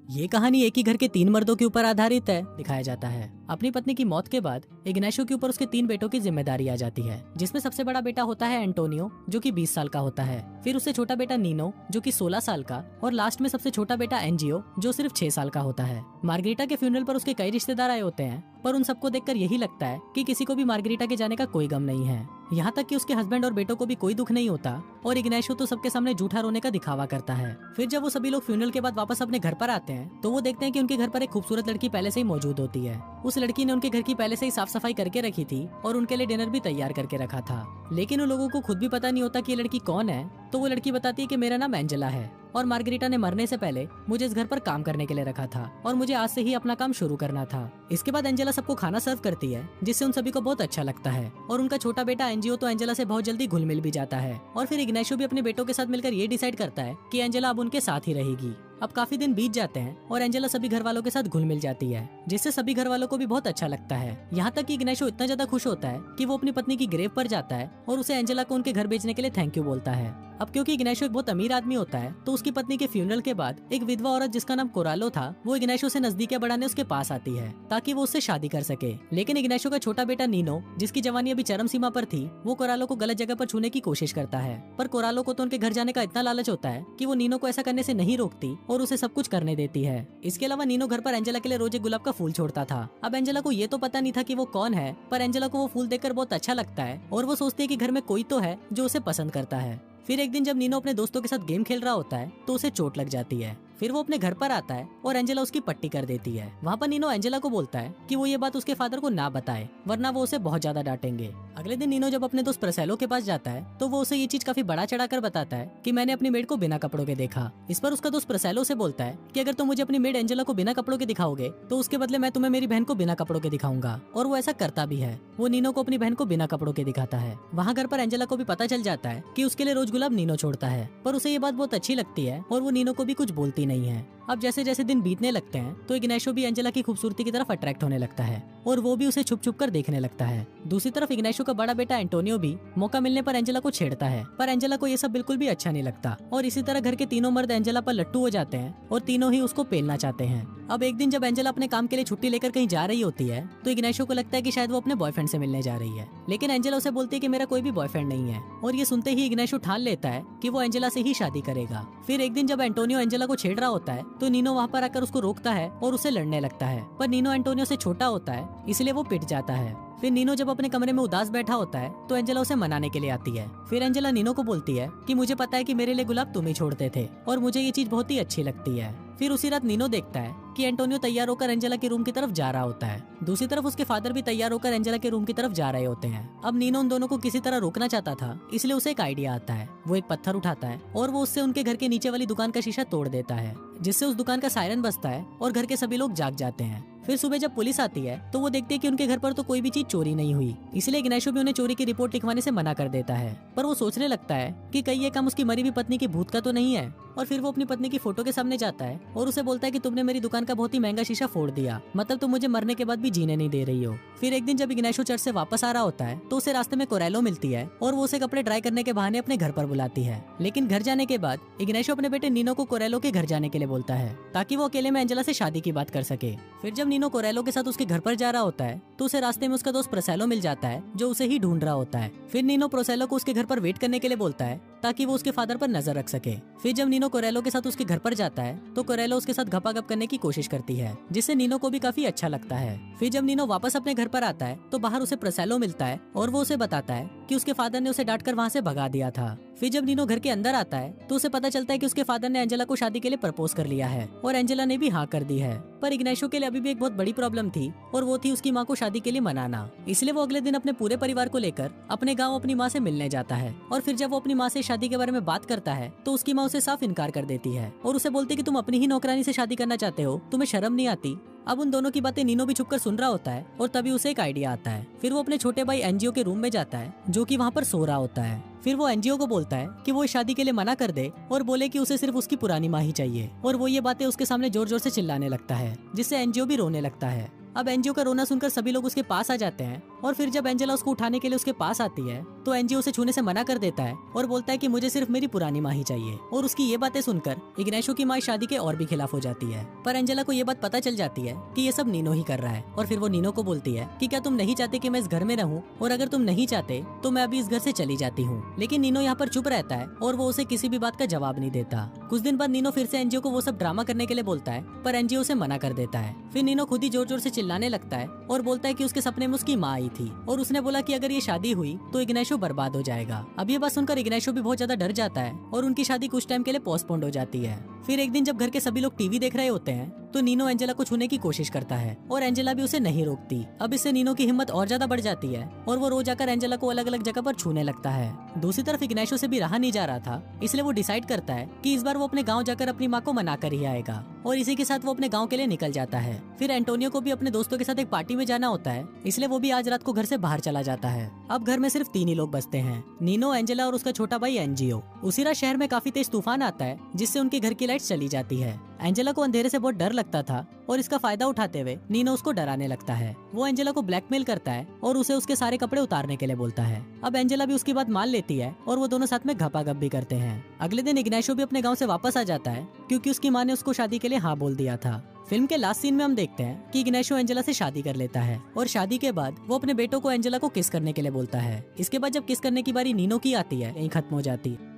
ये कहानी एक ही घर के 3 मर्दों के ऊपर आधारित है। दिखाया जाता है अपनी पत्नी की मौत के बाद इग्नाशियो के ऊपर उसके 3 बेटों की जिम्मेदारी आ जाती है, जिसमें सबसे बड़ा बेटा होता है एंटोनियो, जो कि 20 साल का होता है। फिर उससे छोटा बेटा नीनो, जो कि 16 साल का, और लास्ट में सबसे छोटा बेटा एनजियो, जो सिर्फ 6 साल का होता है। मार्गरीटा के फ्यूनरल पर उसके कई रिश्तेदार आए होते हैं, पर उन सबको देखकर यही लगता है कि किसी को भी मार्गरीटा के जाने का कोई गम नहीं है। यहाँ तक कि उसके हस्बैंड और बेटों को भी कोई दुख नहीं होता, और इग्नाशियो तो सबके सामने झूठा रोने का दिखावा करता है। फिर जब वो सभी लोग फ्यूनरल के बाद वापस अपने घर पर आते हैं, तो वो देखते हैं कि उनके घर पर एक खूबसूरत लड़की पहले से ही मौजूद होती है। उस लड़की ने उनके घर की पहले से ही साफ सफाई करके रखी थी और उनके लिए डिनर भी तैयार करके रखा था। लेकिन उन लोगों को खुद भी पता नहीं होता कि ये लड़की कौन है। तो वो लड़की बताती है कि मेरा नाम एंजेला है और मार्गरीटा ने मरने से पहले मुझे इस घर पर काम करने के लिए रखा था और मुझे आज से ही अपना काम शुरू करना था। इसके बाद एंजेला सबको खाना सर्व करती है, जिससे उन सभी को बहुत अच्छा लगता है। और उनका छोटा बेटा एनजियो तो एंजेला से बहुत जल्दी घुल मिल भी जाता है। और फिर इग्नाशियो भी अपने बेटों के साथ मिलकर ये डिसाइड करता है कि एंजेला अब उनके साथ ही रहेगी। अब काफी दिन बीत जाते हैं और एंजेला सभी घर वालों के साथ घुल मिल जाती है, जिससे सभी घर वालों को भी बहुत अच्छा लगता है। यहाँ तक कि इग्नाशियो इतना ज्यादा खुश होता है कि वो अपनी पत्नी की ग्रेव पर जाता है और उसे एंजेला को उनके घर भेजने के लिए थैंक यू बोलता है। अब क्योंकि इग्नाशियो एक बहुत अमीर आदमी होता है, तो उसकी पत्नी के फ्यूनरल के बाद एक विधवा औरत जिसका नाम कोरालो था, वो इग्नाशियो से नजदीकियां बढ़ाने उसके पास आती है ताकि वो उससे शादी कर सके। लेकिन इग्नाशियो का छोटा बेटा नीनो, जिसकी जवानी अभी चरम सीमा पर थी, वो कोरालो को गलत जगह पर छूने की कोशिश करता है। पर कोरालो को तो उनके घर जाने का इतना लालच होता है कि वो नीनो को ऐसा करने से नहीं रोकती और उसे सब कुछ करने देती है। इसके अलावा नीनो घर पर एंजेला के लिए रोज एक गुलाब का फूल छोड़ता था। अब एंजेला को ये तो पता नहीं था कि वो कौन है, पर एंजेला को वो फूल देखकर बहुत अच्छा लगता है और वो सोचती है कि घर में कोई तो है जो उसे पसंद करता है। फिर एक दिन जब नीनो अपने दोस्तों के साथ गेम खेल रहा होता है, तो उसे चोट लग जाती है। फिर वो अपने घर पर आता है और एंजेला उसकी पट्टी कर देती है। वहाँ पर नीनो एंजेला को बोलता है कि वो ये बात उसके फादर को ना बताए, वरना वो उसे बहुत ज्यादा डांटेंगे। अगले दिन नीनो जब अपने दोस्त प्रसेलो के पास जाता है, तो वो उसे ये चीज काफी बड़ा चढ़ाकर बताता है कि मैंने अपनी मेड को बिना कपड़ों के देखा। इस पर उसका दोस्त प्रसेलो से बोलता है कि अगर तुम मुझे अपनी मेड एंजेला को बिना कपड़ों के दिखाओगे, तो उसके बदले मैं तुम्हें मेरी बहन को बिना कपड़ों के दिखाऊंगा। और वो ऐसा करता भी है। वो नीनो को अपनी बहन को बिना कपड़ों के दिखाता है। वहाँ घर पर एंजेला को भी पता चल जाता है कि उसके लिए रोज गुलाब नीनो छोड़ता है, पर उसे ये बात बहुत अच्छी लगती है और वो नीनो को भी कुछ बोलती नहीं है। अब जैसे जैसे दिन बीतने लगते हैं, तो इग्नाशियो भी एंजेला की खूबसूरती की तरफ अट्रैक्ट होने लगता है और वो भी उसे छुप छुप कर देखने लगता है। दूसरी तरफ इग्नाशियो का बड़ा बेटा एंटोनियो भी मौका मिलने पर एंजेला को छेड़ता है, पर एंजेला को ये सब बिल्कुल भी अच्छा नहीं लगता और इसी तरह घर के तीनों मर्द एंजेला पर लट्टू हो जाते हैं और तीनों ही उसको पेलना चाहते हैं। अब एक दिन जब एंजेला अपने काम के लिए छुट्टी लेकर कहीं जा रही होती है, तो इग्नाशियो को लगता है कि शायद वो अपने बॉयफ्रेंड से मिलने जा रही है, लेकिन एंजेला उसे बोलती है कि मेरा कोई भी बॉयफ्रेंड नहीं है। और ये सुनते ही इग्नाशियो ठान लेता है कि वो एंजेला से ही शादी करेगा। फिर एक दिन जब एंटोनियो एंजेला को छेड़ रहा होता है, तो नीनो वहाँ पर आकर उसको रोकता है और उसे लड़ने लगता है, पर नीनो एंटोनियो से छोटा होता है, इसलिए वो पिट जाता है। फिर नीनो जब अपने कमरे में उदास बैठा होता है, तो एंजेला उसे मनाने के लिए आती है। फिर एंजेला नीनो को बोलती है कि मुझे पता है कि मेरे लिए गुलाब तुम ही छोड़ते थे और मुझे ये चीज बहुत ही अच्छी लगती है। फिर उसी रात नीनो देखता है कि एंटोनियो तैयार होकर एंजेला के रूम की तरफ जा रहा होता है। दूसरी तरफ उसके फादर भी तैयार होकर एंजेला के रूम की तरफ जा रहे होते हैं। अब नीनो उन दोनों को किसी तरह रोकना चाहता था, इसलिए उसे एक आइडिया आता है। वो एक पत्थर उठाता है और वो उससे उनके घर के नीचे वाली दुकान का शीशा तोड़ देता है, जिससे उस दुकान का सायरन बजता है और घर के सभी लोग जाग जाते हैं। फिर सुबह जब पुलिस आती है, तो वो देखती है कि उनके घर पर तो कोई भी चीज चोरी नहीं हुई, इसलिए इग्नाशियो भी उन्हें चोरी की रिपोर्ट लिखवाने से मना कर देता है। पर वो सोचने लगता है कि कहीं ये काम उसकी मरी हुई पत्नी की भूत का तो नहीं है। और फिर वो अपनी पत्नी की फोटो के सामने जाता है और उसे बोलता है कि तुमने मेरी दुकान का बहुत ही महंगा शीशा फोड़ दिया, मतलब तुम मुझे मरने के बाद भी जीने नहीं दे रही हो। फिर एक दिन जब इग्नाशियो चर्च से वापस आ रहा होता है, तो उसे रास्ते में कोरेलो मिलती है और वो उसे कपड़े ड्राई करने के बहाने अपने घर पर बुलाती है। लेकिन घर जाने के बाद इग्नाशियो अपने बेटे नीनो को कोरेलो के घर जाने के लिए बोलता है, ताकि वो अकेले में एंजेला से शादी की बात कर सके। फिर जब नीनो कोरेलो के साथ उसके घर पर जा रहा होता है, तो उसे रास्ते में उसका दोस्त प्रोसेलो मिल जाता है, जो उसे ही ढूंढ रहा होता है। फिर नीनो प्रोसेलो को उसके घर पर वेट करने के लिए बोलता है, ताकि वो उसके फादर पर नजर रख सके। फिर जब नीनो कोरेलो के साथ उसके घर पर जाता है, तो कोरेलो उसके साथ गपागप करने की कोशिश करती है, जिससे नीनो को भी काफी अच्छा लगता है। फिर जब नीनो वापस अपने घर पर आता है, तो बाहर उसे प्रोसेलो मिलता है और वो उसे बताता है कि उसके फादर ने उसे डांटकर वहाँ से भगा दिया था। फिर जब नीनो घर के अंदर आता है, तो उसे पता चलता है कि उसके फादर ने एंजेला को शादी के लिए प्रपोज कर लिया है और एंजेला ने भी हाँ कर दी है। पर इग्नाशियो के लिए अभी भी एक बहुत बड़ी प्रॉब्लम थी और वो थी उसकी माँ को शादी के लिए मनाना। इसलिए वो अगले दिन अपने पूरे परिवार को लेकर अपने गाँव अपनी माँ से मिलने जाता है। और फिर जब वो अपनी माँ से शादी के बारे में बात करता है, तो उसकी माँ उसे साफ इनकार कर देती है और उसे बोलती है कि तुम अपनी ही नौकरानी से शादी करना चाहते हो, तुम्हें शर्म नहीं आती। अब उन दोनों की बातें नीनो भी छुपकर सुन रहा होता है और तभी उसे एक आइडिया आता है। फिर वो अपने छोटे भाई एनजीओ के रूम में जाता है, जो कि वहाँ पर सो रहा होता है। फिर वो एनजीओ को बोलता है कि वो इस शादी के लिए मना कर दे और बोले कि उसे सिर्फ उसकी पुरानी माँ ही चाहिए। और वो ये बातें उसके सामने जोर जोर से चिल्लाने लगता है, जिससे एनजीओ भी रोने लगता है। अब एनजीओ का रोना सुनकर सभी लोग उसके पास आ जाते हैं और फिर जब एंजेला उसको उठाने के लिए उसके पास आती है तो एनजीओ उसे छूने से मना कर देता है और बोलता है कि मुझे सिर्फ मेरी पुरानी माँ ही चाहिए। और उसकी ये बातें सुनकर इग्नाशियो की माँ शादी के और भी खिलाफ हो जाती है। पर एंजेला को ये बात पता चल जाती है कि ये सब नीनो ही कर रहा है और फिर वो नीनो को बोलती है कि क्या तुम नहीं चाहते कि मैं इस घर में रहूं, और अगर तुम नहीं चाहते तो मैं अभी इस घर से चली जाती हूँ। लेकिन नीनो यहाँ पर चुप रहता है और वो उसे किसी भी बात का जवाब नहीं देता। कुछ दिन बाद नीनो फिर से एनजीओ को वो सब ड्रामा करने के लिए बोलता है, पर एनजीओ उसे मना कर देता है। फिर नीनो खुद ही जोर जोर से चिल्लाने लगता है और बोलता है कि उसके सपने में उसकी माँ आई थी और उसने बोला कि अगर ये शादी हुई तो इग्नाशियो बर्बाद हो जाएगा। अब ये बात सुनकर इग्नाशियो भी बहुत ज्यादा डर जाता है और उनकी शादी कुछ टाइम के लिए पोस्टपोन्ड हो जाती है। फिर एक दिन जब घर के सभी लोग टीवी देख रहे होते हैं तो नीनो एंजेला को छूने की कोशिश करता है और एंजेला भी उसे नहीं रोकती। अब इससे नीनो की हिम्मत और ज्यादा बढ़ जाती है और वो रोज आकर एंजेला को अलग अलग जगह पर छूने लगता है। दूसरी तरफ इग्नाशियो से भी रहा नहीं जा रहा था, इसलिए वो डिसाइड करता है कि इस बार वो अपने गाँव जाकर अपनी माँ को मना कर ही आएगा और इसी के साथ वो अपने गाँव के लिए निकल जाता है। फिर एंटोनियो को भी अपने दोस्तों के साथ एक पार्टी में जाना होता है, इसलिए वो भी आज रात को घर से बाहर चला जाता है। अब घर में सिर्फ 3 ही लोग बचते हैं, नीनो, एंजेला और उसका छोटा भाई एनजीओ। उसी रात शहर में काफी तेज तूफान आता है जिससे उनके घर की लाइट चली जाती है। एंजेला को अंधेरे से बहुत डर लगता था और इसका फायदा उठाते हुए नीनो उसको डराने लगता है। वो एंजेला को ब्लैकमेल करता है और उसे उसके सारे कपड़े उतारने के लिए बोलता है। अब एंजेला भी उसकी बात मान लेती है और वो दोनों साथ में घपाघप भी करते हैं। अगले दिन इग्नाशियो भी अपने गाँव से वापस आ जाता है क्योंकि उसकी माँ ने उसको शादी के लिए हाँ बोल दिया था। फिल्म के लास्ट सीन में हम देखते हैं कि इग्नाशियो एंजेला से शादी कर लेता है और शादी के बाद वो अपने बेटों को एंजेला को किस करने के लिए बोलता है। इसके बाद जब किस करने की बारी नीनो की आती है, यहीं खत्म हो जाती है।